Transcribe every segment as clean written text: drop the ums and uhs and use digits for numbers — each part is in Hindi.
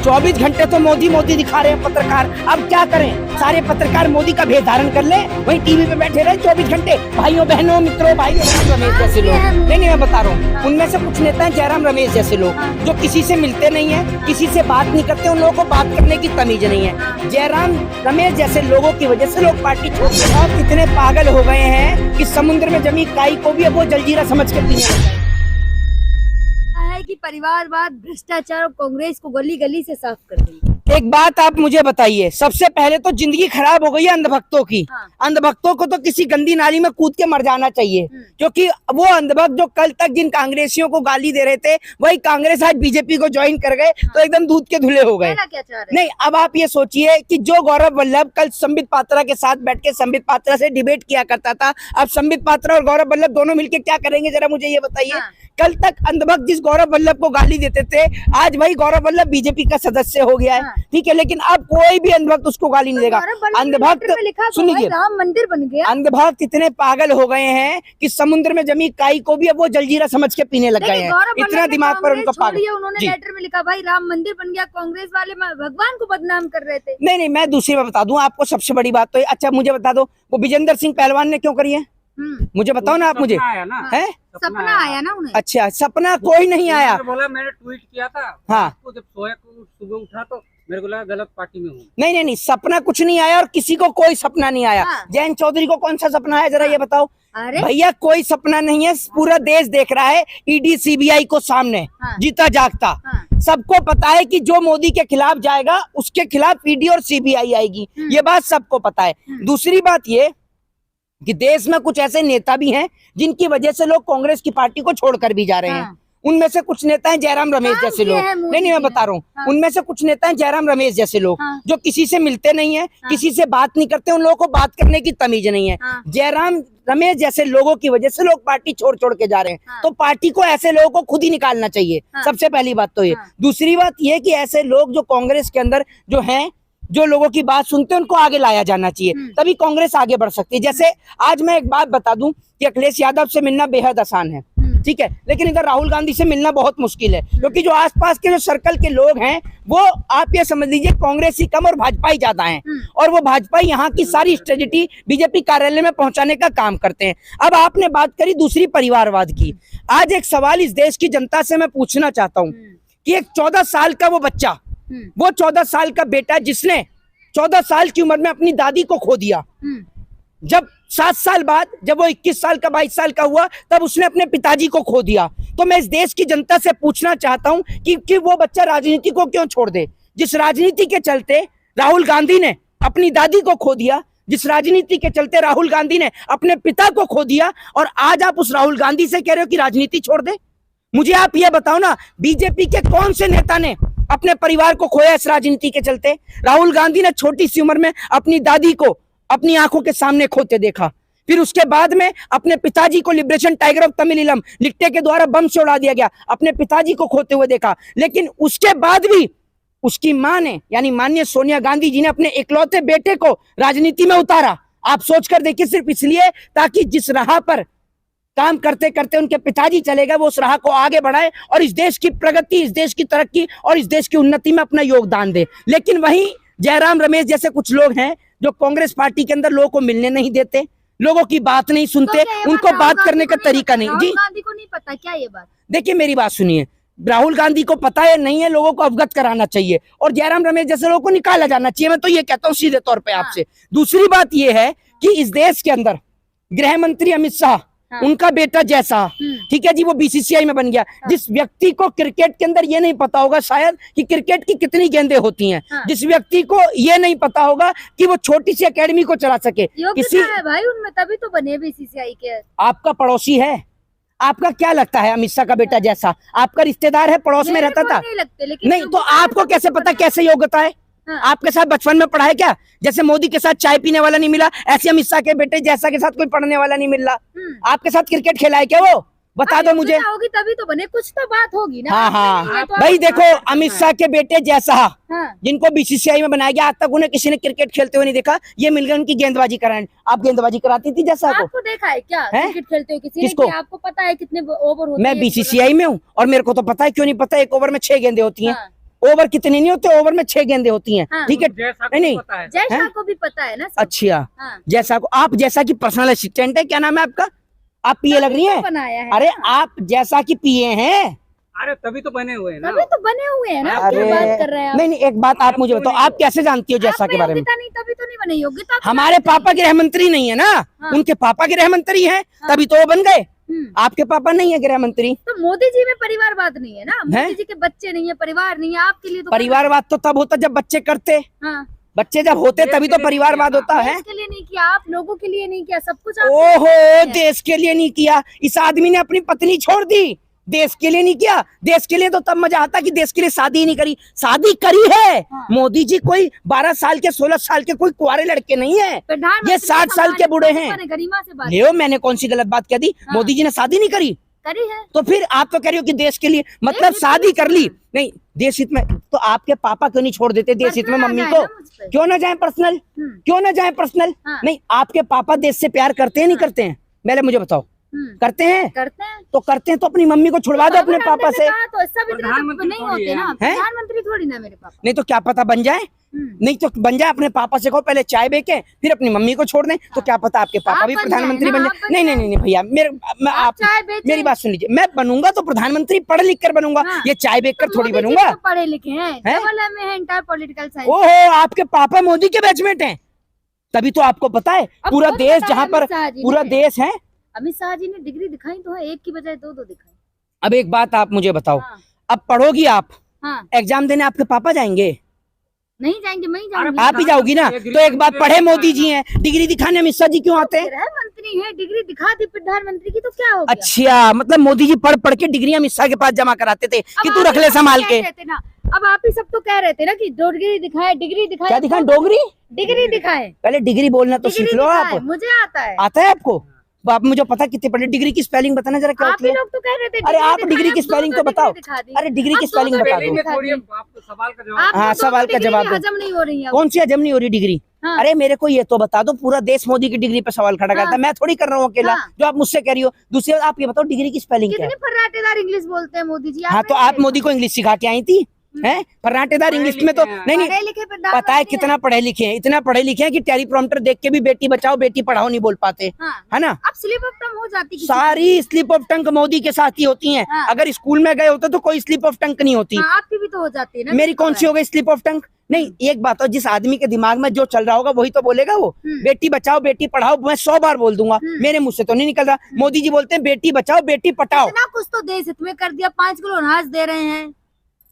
24 घंटे तो मोदी मोदी दिखा रहे हैं पत्रकार। अब क्या करें, सारे पत्रकार मोदी का भेष धारण कर ले, वहीं टीवी पे बैठे रहे 24 घंटे। भाइयों बहनों मित्रों, भाइयों रमेश जैसे लोग, नहीं मैं बता रहा हूँ, उनमें से कुछ नेता हैं जयराम रमेश जैसे लोग, जो किसी से मिलते नहीं है, किसी से बात नहीं करते, उन लोगों को बात करने की तमीज नहीं है। जयराम रमेश जैसे लोगों की वजह से लोग पार्टी छोड़ते हैं। और इतने पागल हो गए हैं कि समुद्र में जमी काई को भी अब वो जलजीरा समझ के पीने लगे हैं। कि परिवारवाद, भ्रष्टाचार और कांग्रेस को गली गली से साफ कर देंगे। एक बात आप मुझे बताइए, सबसे पहले तो जिंदगी खराब हो गई है अंधभक्तों की। अंधभक्तों को तो किसी गंदी नाली में कूद के मर जाना चाहिए, क्योंकि वो अंधभक्त जो कल तक जिन कांग्रेसियों को गाली दे रहे थे, वही कांग्रेस आज बीजेपी को ज्वाइन कर गए, तो एकदम दूध के धुले हो गए। नहीं, अब आप ये सोचिए कि जो गौरव वल्लभ कल संबित पात्रा के साथ बैठ के संबित पात्रा से डिबेट किया करता था, अब संबित पात्रा और गौरव वल्लभ दोनों मिलकर क्या करेंगे, जरा मुझे ये बताइए। कल तक अंधभक्त जिस गौरव वल्लभ को गाली देते थे, आज वही गौरव वल्लभ बीजेपी का सदस्य हो गया है, ठीक है, लेकिन अब कोई भी अंधभक्त उसको गाली नहीं देगा। अंधभक्त, सुनिए, राम मंदिर बन गया। अंधभक्त इतने पागल हो गए हैं कि समुद्र में जमी काई को भी अब वो जलजीरा समझ के पीने लग गए हैं। इतना दिमाग पर उनका पागल। उन्होंने लेटर में लिखा, भाई राम मंदिर बन गया, कांग्रेस वाले भगवान को बदनाम कर रहे थे। नहीं, मैं दूसरी बात बता दूं आपको, सबसे बड़ी बात तो। अच्छा मुझे बता दो, वो विजेंद्र सिंह पहलवान ने क्यों करी है, मुझे बताओ ना आप मुझे। है सपना आया ना उन्हें। अच्छा, सपना कोई नहीं आया। बोला, मैंने ट्वीट किया था। हाँ, जब सोया सुबह उठा तो मेरे को लगा गलत पार्टी में हूँ। नहीं, सपना कुछ नहीं आया और किसी को कोई सपना नहीं आया। जयंत चौधरी को कौन सा सपना है, जरा ये बताओ। भैया कोई सपना नहीं है, पूरा देश देख रहा है ईडी सीबीआई को सामने, जीता जागता। सबको पता है कि जो मोदी के खिलाफ जाएगा उसके खिलाफ ईडी और सीबीआई आएगी, ये बात सबको पता है। दूसरी बात ये कि देश में कुछ ऐसे नेता भी हैं जिनकी वजह से लोग कांग्रेस की पार्टी को छोड़कर भी जा रहे हैं। उनमें से कुछ नेता हैं जयराम रमेश जैसे लोग, नहीं मैं बता रहा हूँ, उनमें से कुछ नेता हैं जयराम रमेश जैसे लोग, जो किसी से मिलते नहीं है, किसी से बात नहीं करते, उन लोगों को बात करने की तमीज नहीं है। जयराम रमेश जैसे लोगों की वजह से लोग पार्टी छोड़ के जा रहे हैं, तो पार्टी को ऐसे लोगों को खुद ही निकालना चाहिए। सबसे पहली बात तो ये। दूसरी बात ये कि ऐसे लोग जो कांग्रेस के अंदर जो हैं, जो लोगों की बात सुनते हैं, उनको आगे लाया जाना चाहिए, तभी कांग्रेस आगे बढ़ सकती है। जैसे आज मैं एक बात बता दूं कि अखिलेश यादव से मिलना बेहद आसान है, ठीक है, लेकिन इधर राहुल गांधी से मिलना बहुत मुश्किल है, क्योंकि जो आसपास के जो सर्कल के लोग हैं वो आप ये समझ लीजिए कांग्रेस ही कम और भाजपा ही ज्यादा हैं, और वो भाजपा यहाँ की सारी स्ट्रेटेजी बीजेपी कार्यालय में पहुंचाने का काम करते हैं। अब आपने बात करी दूसरी परिवारवाद की। आज एक सवाल इस देश की जनता से मैं पूछना चाहता हूँ कि एक 14 साल का वो बच्चा, वो 14 साल का बेटा जिसने 14 साल की उम्र में अपनी दादी को खो दिया, जब 7 साल बाद जब वो 21 साल का 22 साल का हुआ, तब उसने अपने पिताजी को खो दिया। तो मैं इस देश की जनता से पूछना चाहता हूं कि वो बच्चा राजनीति को क्यों छोड़ दे। जिस राजनीति के चलते राहुल गांधी ने अपनी दादी को खो दिया, जिस राजनीति के चलते राहुल गांधी ने अपने पिता को खो दिया, और आज आप उस राहुल गांधी से कह रहे हो कि राजनीति छोड़ दे। मुझे आप ये बताओ ना, बीजेपी के कौन से नेता ने अपने परिवार को खोया इस राजनीति के चलते? राहुल गांधी ने छोटी सी उम्र में अपनी दादी को अपनी आंखों के सामने खोते देखा, फिर उसके बाद में अपने पिताजी को लिबरेशन टाइगर ऑफ तमिलम लिखते के द्वारा बम से उड़ा दिया गया, अपने पिताजी को खोते हुए देखा। लेकिन उसके बाद भी उसकी मां ने, यानी माननीय सोनिया गांधी जी ने अपने इकलौते बेटे को राजनीति में उतारा। आप सोचकर देखिए, सिर्फ इसलिए ताकि जिस राह पर काम करते करते उनके पिताजी चले गए, वो उस राह को आगे बढ़ाए और इस देश की प्रगति, इस देश की तरक्की और इस देश की उन्नति में अपना योगदान दे। लेकिन वहीं जयराम रमेश जैसे कुछ लोग हैं जो कांग्रेस पार्टी के अंदर लोगों को मिलने नहीं देते, लोगों की बात नहीं सुनते, उनको बात करने का तरीका नहीं। जी, गांधी को नहीं पता क्या ये बात? देखिए मेरी बात सुनिए, राहुल गांधी को पता है नहीं है, लोगों को अवगत कराना चाहिए और जयराम रमेश जैसे लोगों को निकाला जाना चाहिए। मैं तो ये कहता हूँ सीधे तौर पे आपसे। दूसरी बात ये है कि इस देश के अंदर गृह मंत्री अमित शाह, उनका बेटा जैसा, ठीक है जी, वो बीसीसीआई में बन गया। जिस व्यक्ति को क्रिकेट के अंदर ये नहीं पता होगा शायद कि क्रिकेट की कितनी गेंदें होती हैं, जिस व्यक्ति को ये नहीं पता होगा कि वो छोटी सी एकेडमी को चला सके, किसी है भाई उनमें, तभी तो बने बीसीसीआई के। आपका पड़ोसी है, आपका क्या लगता है अमित शाह का बेटा जैसा आपका रिश्तेदार है, पड़ोस में रहता था? नहीं लगते, लेकिन नहीं, तो आपको कैसे पता कैसे योग्यता है? आपके साथ बचपन में पढ़ा है क्या? जैसे मोदी के साथ चाय पीने वाला नहीं मिला, ऐसे अमित शाह के बेटे जैसा के साथ कोई पढ़ने वाला नहीं मिल रहा। आपके साथ क्रिकेट खेला है क्या वो? बता दो मुझे। होगी तभी तो बने, कुछ तो बात होगी ना। हाँ, भाई देखो, अमित शाह के बेटे जैसा जिनको बीसीसीआई में बनाया गया, आज तक उन्हें किसी ने क्रिकेट खेलते हुए नहीं देखा, ये मिल गए उनकी गेंदबाजी कराने। आप गेंदबाजी कराती थी जैसा को? आपको देखा है क्या क्रिकेट खेलते हुए किसी ने? आपको पता है कितने ओवर होते हैं? मैं बीसीसीआई में हूँ और मेरे को तो पता है, क्यों नहीं पता, एक ओवर में 6 गेंदें होती हैं। ओवर कितने नहीं होते, ओवर में 6 गेंदें होती हैं। हाँ। ठीक है, जैसा नहीं नहीं, पता है। जैसा को भी पता है ना सब। अच्छा हाँ। जैसा को, आप जैसा की पर्सनल असिस्टेंट है, क्या नाम है आपका? आप पीए लग रही तभी हैं। तो बनाया है अरे ना। आप जैसा की पीए हैं। अरे तभी तो बने हुए हैं ना। तभी तो बने हुए हैं ना, आप अरे क्या बात कर रहे हैं आप? नहीं नहीं, एक बात आप मुझे बताओ, आप कैसे जानती हो जैसा आप के में बारे में? योग्यता नहीं, तभी तो नहीं बने। योग्यता तो हमारे जानते पापा गृह मंत्री नहीं है ना, हाँ। उनके पापा गृह मंत्री हैं, तभी तो वो बन गए। हम्म। आपके पापा नहीं है गृह मंत्री। तो मोदी जी में परिवारवाद नहीं है ना, मोदी जी के बच्चे नहीं है, परिवार नहीं है, आपके लिए तो परिवारवाद तो तब होता जब बच्चे करते, हाँ। बच्चे जब होते तभी तो परिवारवाद होता है। देश के लिए नहीं किया, आप लोगों के लिए नहीं किया, सब कुछ आपके ओहो, लिए है। देश के लिए नहीं किया। इस आदमी ने अपनी पत्नी छोड़ दी, देश के लिए नहीं किया। देश के लिए तो तब मजा आता कि देश के लिए शादी ही नहीं करी। शादी करी है हाँ। मोदी जी, कोई 12 साल के 16 साल के कोई कुंवारे लड़के नहीं है, प्रधानमंत्री ये 60 साल के बूढ़े हैं। गरिमा से बात ले मैंने कौन सी गलत बात कह दी? हाँ। मोदी जी ने शादी नहीं करी, करी है। तो फिर आप तो कह रही हो कि देश के लिए, मतलब देश शादी हित में कर ली। नहीं, देश हित में तो आपके पापा क्यों नहीं छोड़ देते देश हित में पर्सनल मम्मी आ को? जाए ना मुझ पे। क्यों ना जाए पर्सनल, क्यों ना जाए पर्सनल? हाँ। नहीं, आपके पापा देश से प्यार करते हैं नहीं करते हैं? पहले मुझे बताओ, करते हैं? करते हैं। तो करते हैं तो अपनी मम्मी को छुड़वा दो अपने पापा से। तो सब इतने प्रधानमंत्री नहीं थोड़ी होते है। ना, हैं? प्रधानमंत्री थोड़ी ना मेरे पापा। नहीं तो क्या पता बन जाए, नहीं तो बन जाए। अपने पापा से कहो पहले चाय बेचे, फिर अपनी मम्मी को छोड़ दें, तो क्या पता आपके पापा आप भी बन प्रधानमंत्री जाए बन ना, जाए। आप बन नहीं नहीं नहीं भैया, आप चाय बेचें। मेरी बात सुन लीजिए, मैं बनूंगा तो प्रधानमंत्री पढ़ लिख कर बनूंगा, हाँ। ये चाय बेच कर तो थोड़ी मोदी जी बनूंगा। तो पढ़े लिखे हैं, हैं? डबल एमए है, इंटर पॉलिटिकल साइंस। ओहो, आपके पापा मोदी के बैचमेट हैं, तभी तो आपको पता है अब पूरा कौन देश बताया जहाँ पर अमित शाह जी पूरा ने? देश है। अमित शाह जी ने डिग्री दिखाई तो है, एक की बजाय दो दिखाई। अब एक बात आप मुझे बताओ, हाँ। अब पढ़ोगी आप, हाँ। एग्जाम देने आपके पापा जाएंगे? नहीं जाएंगे, मैं ही जाऊंगी। आप ही जाओगी ना? तो एक बात, पढ़े मोदी जी हैं, डिग्री दिखाने अमित शाह जी क्यों आते हैं? गृह मंत्री है, डिग्री दिखा दी प्रधानमंत्री की तो क्या हो गया? अच्छा, मतलब मोदी जी पढ़ पढ़ के डिग्री अमित शाह के पास जमा कराते थे कि तू रख ले संभाल के। अब आप ही सब तो कह रहे थे ना कि डिग्री दिखाए, डिग्री दिखाए। क्या दिखाएं? डोगरी? डिग्री दिखाए, पहले डिग्री बोलना तो सीख लो आप। मुझे आता है। आता है आपको? आप मुझे पता कितने पढ़े। डिग्री की स्पेलिंग बताना जरा, क्या आप होती ही है? लोग तो कह रहे थे अरे आप दिखाए, डिग्री की अब स्पेलिंग दो तो बताओ। दिखा दी। अरे डिग्री की अब स्पेलिंग दो बता पहले दो। में थोड़ी आपको सवाल का जवाब। आपको हाँ, तो सवाल का डिग्री जवाब दो। हजम नहीं हो रही है। कौन सी हजम नहीं हो रही डिग्री? हाँ। अरे मेरे को ये तो बता दो, पूरा देश मोदी की डिग्री पे सवाल खड़ा करता है, मैं थोड़ी कर रहा हूँ अकेला, हाँ। जो आप मुझसे कह रही हो। दूसरी बात, आप ये बताओ डिग्री की स्पेलिंग क्या है? कितनी फर्राटेदार इंग्लिश बोलते हैं मोदी जी। हाँ, तो आप मोदी को इंग्लिश सिखा के आई थी हैं? फर्राटेदार इंग्लिश में तो नहीं नहीं, पढ़े लिखे पता है कितना पढ़े लिखे हैं, इतना पढ़े लिखे हैं कि टेलीप्रॉम्प्टर देख के भी बेटी बचाओ बेटी पढ़ाओ नहीं बोल पाते, है ना? अब स्लिप ऑफ टंग हो जाती है। सारी स्लिप ऑफ टंग मोदी के साथ ही होती हैं। हाँ। अगर स्कूल में गए होते तो कोई स्लिप ऑफ टंग नहीं होती। आपकी भी तो हो जाती है ना। मेरी कौन सी हो गई स्लिप ऑफ टंग? नहीं, एक बात हो, जिस आदमी के दिमाग में जो चल रहा होगा वही तो बोलेगा वो। बेटी बचाओ बेटी पढ़ाओ मैं 100 बार बोल दूंगा, मेरे मुंह से तो नहीं निकल रहा। मोदी जी बोलते हैं बेटी बचाओ बेटी पढ़ाओ। इतना कुछ तो देश हित में कर दिया, 5 किलो अनाज दे रहे हैं,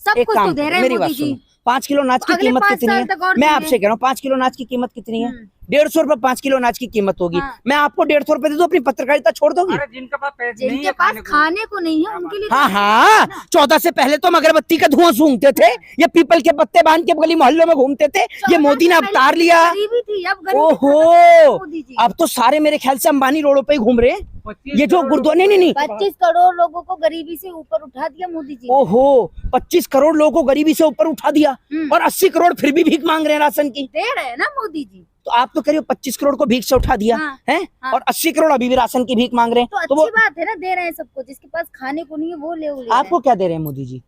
सब एक कुछ काम तो दे करो, रहे हैं मेरी बात मोदी जी। सुनो, 5 किलो अनाज की अगले कीमत 5 कितनी साल है? तक और मैं देंगे। आपसे कह रहा हूँ 5 किलो अनाज की कीमत कितनी है? 150 रुपए 5 किलो अनाज की कीमत होगी। हाँ। मैं आपको 150 रुपए दे दूं, अपनी पत्रकारिता छोड़ दोगी? अरे जिनके पास पैसे नहीं जिनके है पास खाने को नहीं है उनके लिए हाँ तो हाँ, 14 से पहले तो हम अगरबत्ती का धुआं सूंघते थे, ये पीपल के पत्ते बांध के गली मोहल्लों में घूमते थे, ये मोदी ने अवतार लिया। गरीबी थी, अब गरीबी ओहो, खत्म है मोदी जी। अब तो सारे मेरे ख्याल से अंबानी रोडों पे ही घूम रहे हैं। 25 ये जो करोड़ गुरुद्वारा नहीं 25 करोड़ लोगों को गरीबी से ऊपर उठा दिया मोदी जी ने। ओहो, 25 करोड़ लोगों को गरीबी से ऊपर उठा दिया और 80 करोड़ फिर भी भीख मांग रहे हैं राशन की। दे रहे हैं ना मोदी जी। तो आप तो कह रहे हो 25 करोड़ को भीख से उठा दिया हाँ, है हाँ। और 80 करोड़ अभी भी राशन की भीख मांग रहे तो हैं। अच्छी बात है ना, दे रहे हैं सबको, जिसके पास खाने को नहीं है वो ले रहे हैं। आपको क्या दे रहे हैं मोदी जी?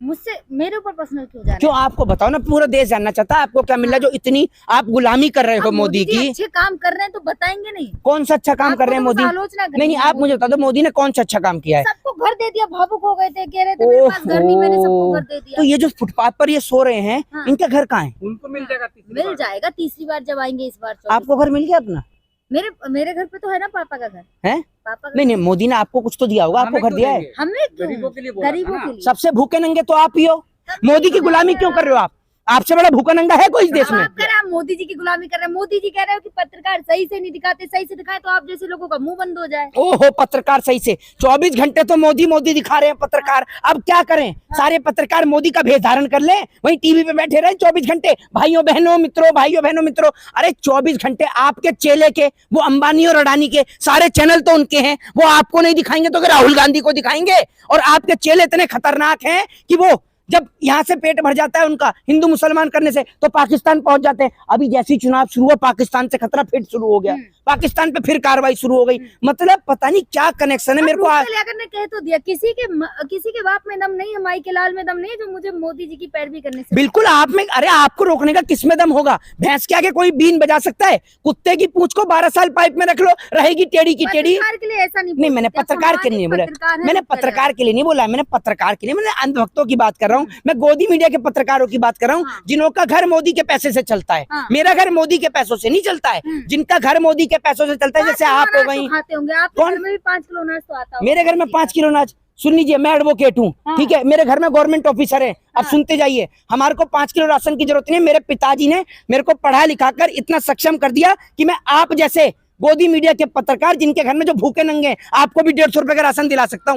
मुझसे मेरे ऊपर पर्सनल क्यों जा रहे क्यों? आपको बताओ ना, पूरा देश जानना चाहता है आपको क्या मिल रहा है जो इतनी आप गुलामी कर रहे हो अब मोदी जी की। अच्छे काम कर रहे हैं तो बताएंगे नहीं? कौन सा अच्छा काम आपको कर रहे हैं तो मोदी? बस आलोचना करनी नहीं नहीं, है आप मुझे बता दो मोदी ने कौन सा अच्छा काम किया है? सबको घर दे दिया, भावुक हो गए थे, कह रहे थे मेरे पास घर नहीं, मैंने सबको घर दे दिया। तो ये जो फुटपाथ पर ये सो रहे हैं, हाँ। इनका घर कहाँ है? उनको मिल जाएगा तीसरी मिल बार। जाएगा तीसरी बार जब आएंगे इस बार। 24 आपको घर मिल गया अपना? मेरे घर पे तो है ना पापा का घर। है? पापा का नहीं नहीं, मोदी ने आपको कुछ तो दिया होगा, आपको हमें घर क्यों दिया है? देंगे? हमें क्यों? गरीबों के लिए बोला था गरीबों ना। के लिए। सबसे भूखे नंगे तो आप ही हो। मोदी की गुलामी क्यों कर रहे हो आप? आपसे बड़ा भूखा नंगा है कोई इस देश अब में? आप कह रहे हैं आप मोदी जी की गुलामी कर रहे हैं। मोदी जी कह रहे हो कि पत्रकार सही से नहीं दिखाते, सही से दिखाए तो आप जैसे लोगों का मुंह बंद हो जाए। ओहो, पत्रकार सही से 24 घंटे तो मोदी मोदी दिखा रहे हैं पत्रकार। अब क्या करें, सारे पत्रकार मोदी का भेष धारण कर लें, वहीं टीवी पे बैठे रहे 24 घंटे। भाइयों बहनों मित्रों, अरे 24 घंटे आपके चेले के, वो अंबानी और अडानी के सारे चैनल तो उनके हैं, वो आपको नहीं दिखाएंगे तो राहुल गांधी को दिखाएंगे। और आपके चेले इतने खतरनाक हैं कि वो जब यहाँ से पेट भर जाता है उनका हिंदू मुसलमान करने से तो पाकिस्तान पहुंच जाते हैं। अभी जैसी चुनाव शुरू हुआ पाकिस्तान से खतरा फिर शुरू हो गया, पाकिस्तान पे फिर कार्रवाई शुरू हो गई। मतलब पता नहीं क्या कनेक्शन है। मेरे को ने कह तो दिया किसी के बाप में दम नहीं है, माई के लाल में दम नहीं है जो मुझे मोदी जी की पैरवी करने से। बिल्कुल आप में, अरे आपको रोकने का किस में दम होगा? भैंस के आगे कोई बीन बजा सकता है? कुत्ते की पूंछ को 12 साल पाइप में रख लो, रहेगी टेढ़ी की टेढ़ी। के लिए ऐसा नहीं, मैंने पत्रकार के लिए नहीं बोला, मैंने पत्रकार के लिए नहीं बोला, मैंने पत्रकार के लिए, मैंने अंधभक्तों की बात कर रहा हूँ, मैं गोदी मीडिया के पत्रकारों की बात कर रहा हूँ, जिनका घर मोदी के पैसे से चलता है। मेरा घर मोदी के पैसों से नहीं चलता है, जिनका घर मोदी के पैसों से चलता है, जैसे आप हो गई। कौन? 5 किलो अनाज तो आता है मेरे घर में 5 किलो अनाज। सुन लीजिए, मैं एडवोकेट हूँ, ठीक है, मेरे घर में गवर्नमेंट ऑफिसर है। अब सुनते जाइए, हमारे को 5 किलो राशन की जरूरत नहीं है। मेरे पिताजी ने मेरे को पढ़ा लिखा कर इतना सक्षम कर दिया कि मैं आप जैसे गोदी मीडिया के पत्रकार जिनके घर में जो भूखे नंगे, आपको भी 150 रुपए का राशन दिला सकता हूँ।